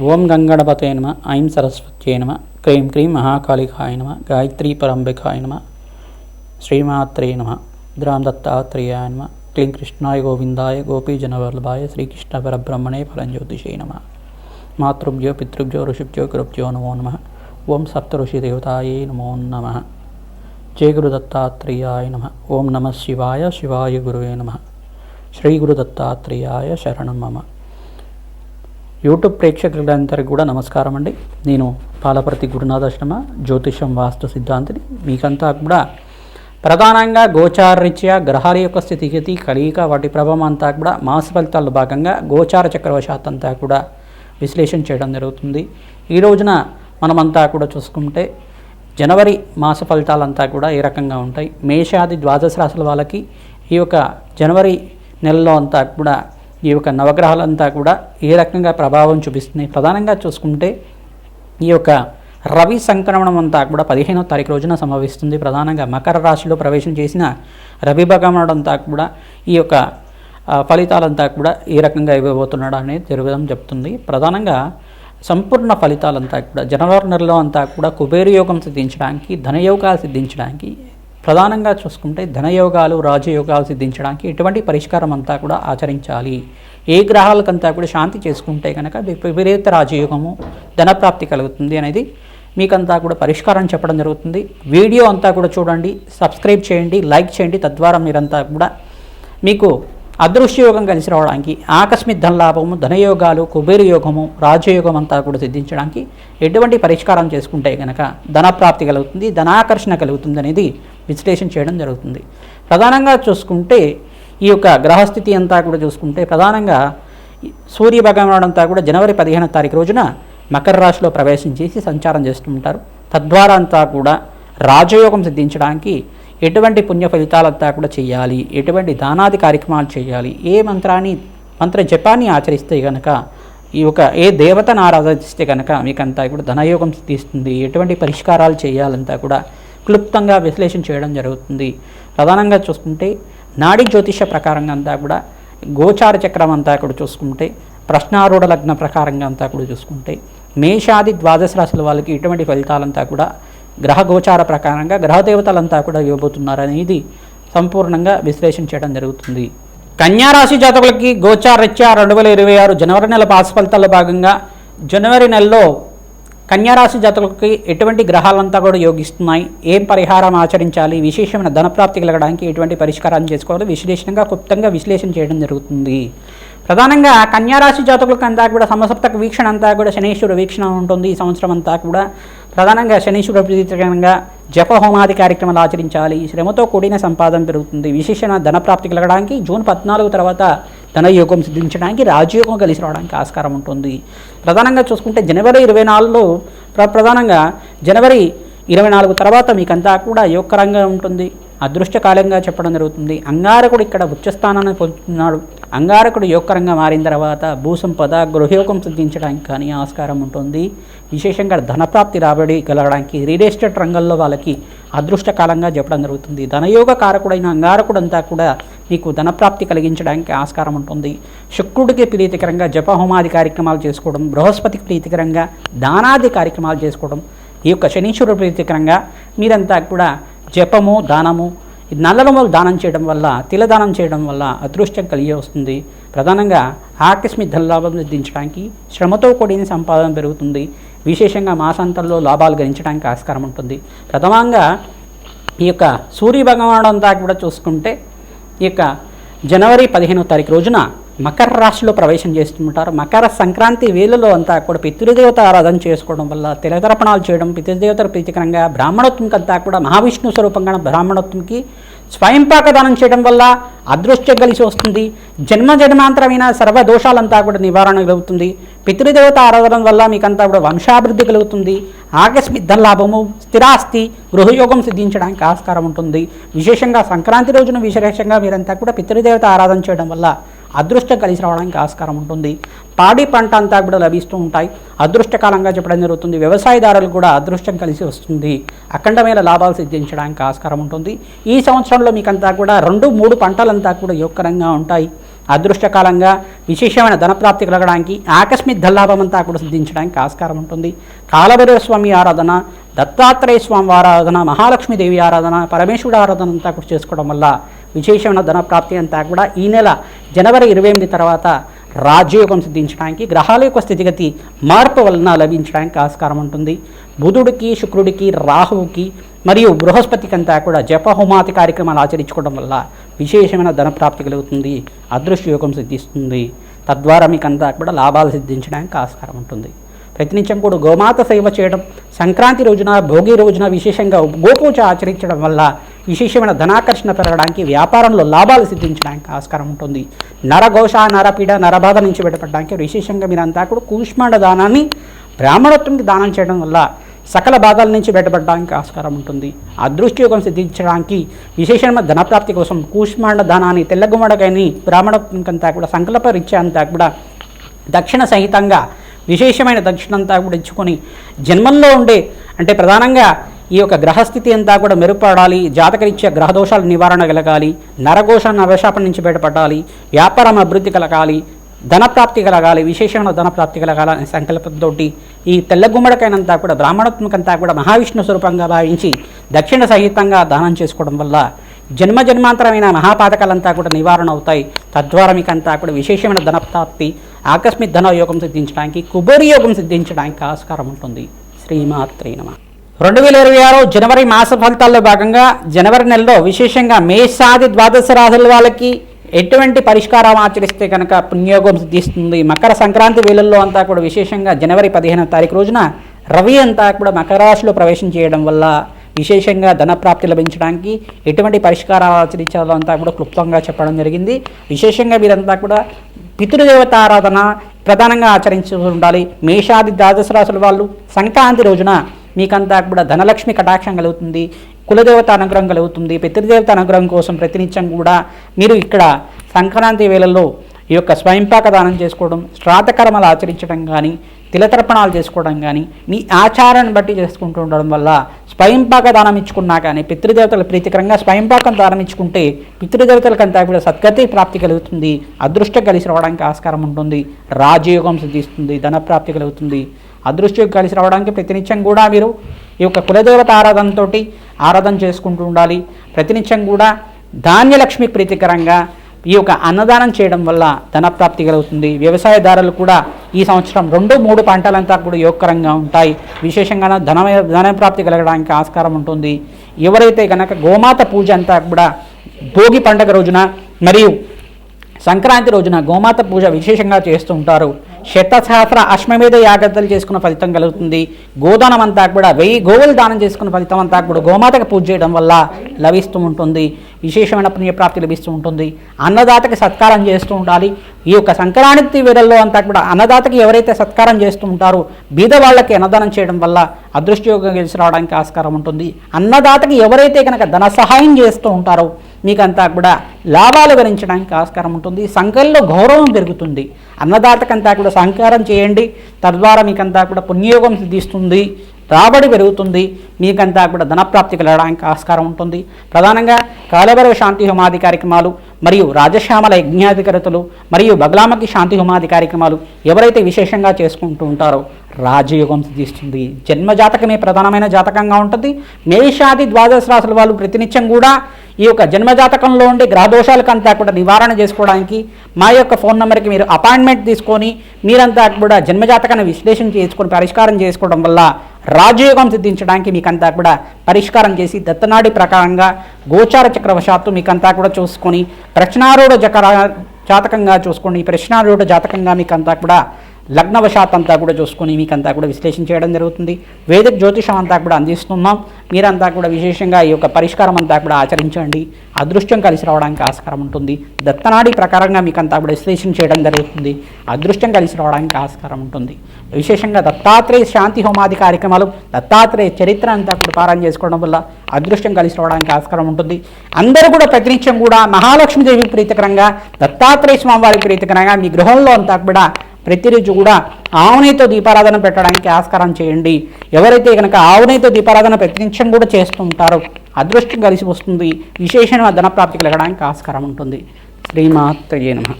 ఓం గంగణపతే నమ, ఐం సరస్వత్యై నమ, క్రీం క్రీం మహాకాళికాయ నమ, గాయత్రీ పరంబికాయ నమ, శ్రీమాత్రే నమ, ద్రాం దత్తాత్రేయాయ నమ, క్లీం కృష్ణాయ గోవిందాయ గోపీజనవల్లభాయ శ్రీకృష్ణ పరబ్రహ్మణే ఫలంజ్యోతిషే నమ. మాతృభ్యో పితృభ్యో ఋషిభ్యో గురుభ్యో నమో నమ. ఓం సప్తఋషిదేవతాయే నమో నమ. జయ గురు దత్తాత్రేయాయ నమ. ఓం నమ శివాయ, శివాయ గురువే నమ. శ్రీ గురు దత్తాత్రేయాయ శరణం మమ. యూట్యూబ్ ప్రేక్షకులందరికీ కూడా నమస్కారం అండి. నేను పాలపర్తి గురునాథాశ్రమ జ్యోతిషం వాస్తు సిద్ధాంతిని. మీకంతా కూడా ప్రధానంగా గోచారరీత్యా గ్రహాల యొక్క స్థితిగతి కలయిక వాటి ప్రభావం అంతా కూడా మాస ఫలితాల్లో భాగంగా గోచార చక్రవశాత్ అంతా కూడా విశ్లేషణ చేయడం జరుగుతుంది. ఈ రోజున మనమంతా కూడా చూసుకుంటే జనవరి మాస ఫలితాలంతా కూడా ఏ రకంగా ఉంటాయి, మేషాది ద్వాదశ రాశుల వాళ్ళకి ఈ యొక్క జనవరి నెలలో అంతా కూడా ఈ యొక్క నవగ్రహాలంతా కూడా ఏ రకంగా ప్రభావం చూపిస్తున్నాయి. ప్రధానంగా చూసుకుంటే ఈ యొక్క రవి సంక్రమణం అంతా కూడా 15వ తారీఖు రోజున సంభవిస్తుంది. ప్రధానంగా మకర రాశిలో ప్రవేశం చేసిన రవి భగవానుడు అంతా కూడా ఈ యొక్క ఫలితాలంతా కూడా ఏ రకంగా ఇవ్వబోతున్నాడు అనేది జరగడం చెప్తుంది. ప్రధానంగా సంపూర్ణ ఫలితాలంతా కూడా జనవరి నెలలో అంతా కూడా కుబేర యోగం సిద్ధించడానికి, ధనయోగాలు సిద్ధించడానికి, ప్రధానంగా చూసుకుంటే ధనయోగాలు రాజయోగాలు సిద్ధించడానికి ఎటువంటి పరిష్కారం అంతా కూడా ఆచరించాలి, ఏ గ్రహాలకంతా కూడా శాంతి చేసుకుంటే కనుక విపరీత రాజయోగము ధనప్రాప్తి కలుగుతుంది అనేది మీకంతా కూడా పరిష్కారం చెప్పడం జరుగుతుంది. వీడియో అంతా కూడా చూడండి, సబ్స్క్రైబ్ చేయండి, లైక్ చేయండి. తద్వారా మీరంతా కూడా మీకు అదృశ్యయోగం కలిసి రావడానికి, ఆకస్మిక ధనలాభము, ధనయోగాలు, కుబేర యోగము, రాజయోగం అంతా కూడా సిద్ధించడానికి ఎటువంటి పరిష్కారం చేసుకుంటే కనుక ధనప్రాప్తి కలుగుతుంది, ధనాకర్షణ కలుగుతుంది అనేది విశ్లేషణ చేయడం జరుగుతుంది. ప్రధానంగా చూసుకుంటే ఈ యొక్క గ్రహస్థితి అంతా కూడా చూసుకుంటే ప్రధానంగా సూర్య భగవానుడు అంతా కూడా జనవరి 15వ తారీఖు రోజున మకర రాశిలో ప్రవేశం చేసి సంచారం చేస్తుంటారు. తద్వారా అంతా కూడా రాజయోగం సిద్ధించడానికి ఎటువంటి పుణ్య ఫలితాలంతా కూడా చేయాలి, ఎటువంటి దానాది కార్యక్రమాలు చేయాలి, ఏ మంత్ర జపాన్ని ఆచరిస్తే కనుక ఈ యొక్క ఏ దేవతను ఆరాధిస్తే కనుక మీకంతా కూడా ధనయోగం సిద్ధిస్తుంది, ఎటువంటి పరిష్కారాలు చేయాలంతా కూడా క్లుప్తంగా విశ్లేషణ చేయడం జరుగుతుంది. ప్రధానంగా చూసుకుంటే నాడీ జ్యోతిష ప్రకారంగా అంతా కూడా గోచార చక్రం అంతా కూడా చూసుకుంటే ప్రశ్నారూఢ లగ్న ప్రకారంగా అంతా కూడా చూసుకుంటే మేషాది ద్వాదశ రాశుల వాళ్ళకి ఇటువంటి ఫలితాలంతా కూడా గ్రహ గోచార ప్రకారంగా గ్రహ దేవతలంతా కూడా ఇవ్వబోతున్నారనేది సంపూర్ణంగా విశ్లేషణ చేయడం జరుగుతుంది. కన్యారాశి జాతకులకి గోచారరీత్యా 2026 జనవరి నెల పాస ఫలితాల్లో భాగంగా జనవరి నెలలో కన్యారాశి జాతకులకి ఎటువంటి గ్రహాలంతా కూడా యోగిస్తున్నాయి, ఏం పరిహారం ఆచరించాలి, విశేషమైన ధనప్రాప్తి కలగడానికి ఎటువంటి పరిష్కారాన్ని చేసుకోవాలి, విశ్లేషణగా క్లుప్తంగా విశ్లేషణ చేయడం జరుగుతుంది. ప్రధానంగా కన్యారాశి జాతకులకు అంతా కూడా సమసప్తక వీక్షణ అంతా కూడా శనీశ్వర వీక్షణ ఉంటుంది. ఈ సంవత్సరం అంతా కూడా ప్రధానంగా శనీశ్వర ప్రీతికరంగా జప హోమాది కార్యక్రమాలు ఆచరించాలి. శ్రమతో కూడిన సంపాదన పెరుగుతుంది. విశేషణ ధనప్రాప్తి కలగడానికి జూన్ 14 తర్వాత ధనయోగం సిద్ధించడానికి, రాజయోగం కలిసి రావడానికి ఆస్కారం ఉంటుంది. ప్రధానంగా చూసుకుంటే జనవరి 24లో ప్రధానంగా జనవరి 24 తర్వాత మీకంతా కూడా యోగకరంగా ఉంటుంది, అదృష్టకాలంగా చెప్పడం జరుగుతుంది. అంగారకుడు ఇక్కడ ఉచ్చస్థానాన్ని పొందుతున్నాడు. అంగారకుడు యోగకరంగా మారిన తర్వాత భూసంపద, గృహయోగం సిద్ధించడానికి కానీ ఆస్కారం ఉంటుంది. విశేషంగా ధనప్రాప్తి రాబడి కలగడానికి రియల్ ఎస్టేట్ రంగంలో వాళ్ళకి అదృష్టకాలంగా చెప్పడం జరుగుతుంది. ధనయోగ కారకుడైన అంగారకుడు అంతా కూడా మీకు ధనప్రాప్తి కలిగించడానికి ఆస్కారం ఉంటుంది. శుక్రుడికి ప్రీతికరంగా జపహోమాది కార్యక్రమాలు చేసుకోవడం, బృహస్పతికి ప్రీతికరంగా దానాది కార్యక్రమాలు చేసుకోవడం, ఈ యొక్క శనీశ్వరుడు ప్రీతికరంగా మీరంతా కూడా జపము, దానము, నల్లనములు దానం చేయడం వల్ల, తిలదానం చేయడం వల్ల అదృష్టం కలిగి వస్తుంది. ప్రధానంగా ఆకస్మిక ధనలాభం సిద్ధించడానికి, శ్రమతో కూడిన సంపాదన పెరుగుతుంది. విశేషంగా మాసాంతంలో లాభాలు గణించడానికి ఆస్కారం ఉంటుంది. ప్రథమంగా ఈ యొక్క సూర్య భగవానుడు అంతా కూడా చూసుకుంటే ఈ యొక్క జనవరి 15వ తారీఖు రోజున మకర రాశిలో ప్రవేశం చేస్తుంటారు. మకర సంక్రాంతి వేళలో అంతా కూడా పితృదేవత ఆరాధన చేసుకోవడం వల్ల, తిలతర్పణాలు చేయడం, పితృదేవతల ప్రీతికరంగా బ్రాహ్మణత్వంకి అంతా కూడా మహావిష్ణు స్వరూపంగా బ్రాహ్మణత్వంకి స్వయంపాక దానం చేయడం వల్ల అదృష్టం కలిసి వస్తుంది. జన్మాంతరమైన సర్వదోషాలంతా కూడా నివారణ కలుగుతుంది. పితృదేవత ఆరాధన వల్ల మీకంతా కూడా వంశాభివృద్ధి కలుగుతుంది. ఆకస్మిక ధనలాభము, స్థిరాస్తి, గృహయోగం సిద్ధించడానికి ఆస్కారం ఉంటుంది. విశేషంగా సంక్రాంతి రోజున విశేషంగా మీరంతా కూడా పితృదేవత ఆరాధన చేయడం వల్ల అదృష్టం కలిసి రావడానికి ఆస్కారం ఉంటుంది. పాడి పంట అంతా కూడా లభిస్తూ ఉంటాయి. అదృష్టకాలంగా చెప్పడం జరుగుతుంది. వ్యవసాయదారులకు కూడా అదృష్టం కలిసి వస్తుంది. అఖండమైన లాభాలు సిద్ధించడానికి ఆస్కారం ఉంటుంది. ఈ సంవత్సరంలో మీకంతా కూడా 2-3 పంటలంతా కూడా యోగకరంగా ఉంటాయి. అదృష్టకాలంగా విశేషమైన ధనప్రాప్తి కలగడానికి, ఆకస్మిక ధనలాభం అంతా కూడా సిద్ధించడానికి ఆస్కారం ఉంటుంది. కాలభైరవ స్వామి ఆరాధన, దత్తాత్రేయ స్వామి ఆరాధన, మహాలక్ష్మీదేవి ఆరాధన, పరమేశ్వరుడు ఆరాధన అంతా కూడా చేసుకోవడం వల్ల విశేషమైన ధనప్రాప్తి అంతా కూడా ఈ నెల జనవరి 28 తర్వాత రాజయోగం సిద్ధించడానికి, గ్రహాల యొక్క స్థితిగతి మార్పు వలన లభించడానికి ఆస్కారం ఉంటుంది. బుధుడికి, శుక్రుడికి, రాహువుకి మరియు బృహస్పతికి అంతా కూడా జప హోమాది కార్యక్రమాలు ఆచరించుకోవడం వల్ల విశేషమైన ధనప్రాప్తి కలుగుతుంది, అదృష్టయోగం సిద్ధిస్తుంది. తద్వారా మీకు అంతా కూడా లాభాలు సిద్ధించడానికి ఆస్కారం ఉంటుంది. ప్రతినిత్యం కూడా గోమాత సేవ చేయడం, సంక్రాంతి రోజున, భోగి రోజున విశేషంగా గోపూజ ఆచరించడం వల్ల విశేషమైన ధనాకర్షణ పెరగడానికి, వ్యాపారంలో లాభాలు సిద్ధించడానికి ఆస్కారం ఉంటుంది. నరఘోష, నరపీడ, నరబాధ నుంచి బయటపడడానికి విశేషంగా మీరంతా కూడా కూష్మాండ దానాన్ని బ్రాహ్మణత్వంకి దానం చేయడం వల్ల సకల బాధల నుంచి బయటపడడానికి ఆస్కారం ఉంటుంది. అదృష్టయోగం సిద్ధించడానికి విశేషమైన ధనప్రాప్తి కోసం కూష్మాండ దానాన్ని, తెల్లగుమ్మడికాయని బ్రాహ్మణత్వంకంతా కూడా సంకల్పరీత్యా అంతా కూడా దక్షిణ సహితంగా విశేషమైన దక్షిణ అంతా కూడా ఇచ్చుకొని జన్మంలో ఉండే అంటే ప్రధానంగా ఈ యొక్క గ్రహస్థితి అంతా కూడా మెరుగుపడాలి, జాతకరీత్యా గ్రహదోషాల నివారణ కలగాలి, నరఘోష నరశాపం నుంచి బయటపడాలి, వ్యాపారం అభివృద్ధి కలగాలి, ధనప్రాప్తి కలగాలి, విశేషమైన ధనప్రాప్తి కలగాలనే సంకల్పంతో ఈ తెల్ల గుమ్మడికాయనంతా కూడా బ్రాహ్మణత్మకంతా కూడా మహావిష్ణు స్వరూపంగా భావించి దక్షిణ సహితంగా దానం చేసుకోవడం వల్ల జన్మజన్మాంతరమైన మహాపాతకాలంతా కూడా నివారణ అవుతాయి. తద్వారా మీకంతా కూడా విశేషమైన ధనప్రాప్తి, ఆకస్మిక ధన యోగం సిద్ధించడానికి, కుబేర యోగం సిద్ధించడానికి ఆస్కారం ఉంటుంది. శ్రీమాత్రే నమః. 2026 జనవరి మాస ఫలితాల్లో భాగంగా జనవరి నెలలో విశేషంగా మేషాది ద్వాదశ రాశుల వాళ్ళకి ఎటువంటి పరిష్కారం ఆచరిస్తే కనుక పుణ్యయోగం సిద్ధిస్తుంది. మకర సంక్రాంతి వేళల్లో అంతా కూడా విశేషంగా జనవరి 15వ తారీఖు రోజున రవి అంతా కూడా మకర రాశిలో ప్రవేశం చేయడం వల్ల విశేషంగా ధనప్రాప్తి లభించడానికి ఎటువంటి పరిష్కారాలు ఆచరించాలో అంతా కూడా క్లుప్తంగా చెప్పడం జరిగింది. విశేషంగా వీరంతా కూడా పితృదేవత ఆరాధన ప్రధానంగా ఆచరించి ఉండాలి. మేషాది ద్వాదశ రాశుల వాళ్ళు సంక్రాంతి రోజున మీకంతా కూడా ధనలక్ష్మి కటాక్షం కలుగుతుంది, కులదేవత అనుగ్రహం కలుగుతుంది. పితృదేవత అనుగ్రహం కోసం ప్రతినిత్యం కూడా మీరు ఇక్కడ సంక్రాంతి వేళల్లో ఈ యొక్క స్వయంపాక దానం చేసుకోవడం, శ్రాద్ధకర్మలు ఆచరించడం కానీ, తిలతర్పణాలు చేసుకోవడం కానీ మీ ఆచారాన్ని బట్టి చేసుకుంటూ ఉండడం వల్ల స్వయంపాక దానం ఇచ్చుకున్నా కానీ పితృదేవతల ప్రీతికరంగా స్వయంపాకం దానం ఇచ్చుకుంటే పితృదేవతలకంతా కూడా సద్గతి ప్రాప్తి కలుగుతుంది, అదృష్టం కలిసి రావడానికి ఆస్కారం ఉంటుంది, రాజయోగం సిద్ధిస్తుంది, ధనప్రాప్తి కలుగుతుంది. అదృష్టం కలిసి రావడానికి ప్రతినిత్యం కూడా మీరు ఈ యొక్క కులదేవత ఆరాధనతో ఆరాధన చేసుకుంటూ ఉండాలి. ప్రతినిత్యం కూడా ధాన్యలక్ష్మి ప్రీతికరంగా ఈ యొక్క అన్నదానం చేయడం వల్ల ధనప్రాప్తి కలుగుతుంది. వ్యవసాయదారులు కూడా ఈ సంవత్సరం 2-3 పంటలంతా కూడా యోగకరంగా ఉంటాయి. విశేషంగా ధనప్రాప్తి కలగడానికి ఆస్కారం ఉంటుంది. ఎవరైతే కనుక గోమాత పూజ అంతా కూడా భోగి పండుగ రోజున మరియు సంక్రాంతి రోజున గోమాత పూజ విశేషంగా చేస్తూ ఉంటారు. శతసహస్ర అశ్వమేధ యాగత్తలు చేసుకున్న ఫలితం కలుగుతుంది. గోదానం అంతా కూడా 1000 గోవులు దానం చేసుకున్న ఫలితం అంతా కూడా గోమాతకు పూజ చేయడం వల్ల లభిస్తూ ఉంటుంది. విశేషమైన పుణ్యప్రాప్తి లభిస్తూ ఉంటుంది. అన్నదాతకి సత్కారం చేస్తూ ఉండాలి. ఈ యొక్క సంక్రాంతి వేళల్లో అంతా కూడా అన్నదాతకి ఎవరైతే సత్కారం చేస్తూ ఉంటారో బీద వాళ్ళకి అన్నదానం చేయడం వల్ల అదృష్టయోగం కలిసి రావడానికి ఆస్కారం ఉంటుంది. అన్నదాతకి ఎవరైతే కనుక ధన సహాయం చేస్తూ ఉంటారో మీకంతా కూడా లాభాలు గణించడానికి ఆస్కారం ఉంటుంది. సంఘంలో గౌరవం పెరుగుతుంది. అన్నదాతకంతా కూడా సహకారం చేయండి. తద్వారా మీకంతా కూడా పుణ్యయోగం సిద్ధిస్తుంది, రాబడి పెరుగుతుంది, మీకంతా కూడా ధనప్రాప్తి కలగడానికి ఆస్కారం ఉంటుంది. ప్రధానంగా కాలభైరవ శాంతి హోమాది కార్యక్రమాలు మరియు రాజశ్యామల యజ్ఞాధికారతలు మరియు బగలామకి శాంతి హోమాది కార్యక్రమాలు ఎవరైతే విశేషంగా చేసుకుంటూ ఉంటారో రాజయోగం సిద్ధిస్తుంది. జన్మజాతకమే ప్రధానమైన జాతకంగా ఉంటుంది. మేషాది ద్వాదశ రాశుల వాళ్ళు ప్రతినిత్యం కూడా ఈ యొక్క జన్మజాతకంలో ఉండే గ్రహదోషాలకంతా కూడా నివారణ చేసుకోవడానికి మా యొక్క ఫోన్ నెంబర్కి మీరు అపాయింట్మెంట్ తీసుకొని మీరంతా కూడా జన్మజాతకాన్ని విశ్లేషణ చేసుకొని పరిష్కారం చేసుకోవడం వల్ల రాజయోగం సిద్ధించడానికి మీకంతా కూడా పరిష్కారం చేసి దత్తనాడి ప్రకారంగా గోచార చక్రవశాత్తు మీకంతా కూడా చూసుకొని ప్రశ్నారూఢ జాతకంగా చూసుకోండి. ప్రశ్నారూఢ జాతకంగా మీకంతా కూడా లగ్నవశాత్ అంతా కూడా చూసుకొని మీకంతా కూడా విశ్లేషణ చేయడం జరుగుతుంది. వేదిక జ్యోతిషం అంతా కూడా అందిస్తున్నాం. మీరంతా కూడా విశేషంగా ఈ యొక్క పరిష్కారం అంతా కూడా ఆచరించండి. అదృష్టం కలిసి రావడానికి ఆస్కారం ఉంటుంది. దత్తనాడి ప్రకారంగా మీకంతా కూడా విశ్లేషణ చేయడం జరుగుతుంది. అదృష్టం కలిసి రావడానికి ఆస్కారం ఉంటుంది. విశేషంగా దత్తాత్రేయ శాంతి హోమాది కార్యక్రమాలు, దత్తాత్రేయ చరిత్ర అంతా కూడా పారాయణ చేసుకోవడం వల్ల అదృష్టం కలిసి రావడానికి ఆస్కారం ఉంటుంది. అందరూ కూడా ప్రతినిత్యం కూడా మహాలక్ష్మీదేవి ప్రీతికరంగా, దత్తాత్రేయ స్వామివారి ప్రీతికరంగా మీ గృహంలో అంతా కూడా ప్రతిరోజు కూడా ఆవునేతో దీపారాధన పెట్టడానికి ఆస్కారం చేయండి. ఎవరైతే కనుక ఆవునేతో దీపారాధన ప్రతినిత్యం కూడా చేస్తూ ఉంటారో అదృష్టం కలిసి వస్తుంది. విశేషమైన ధనప్రాప్తి కలగడానికి ఆస్కారం ఉంటుంది. శ్రీమాత్రే నమః.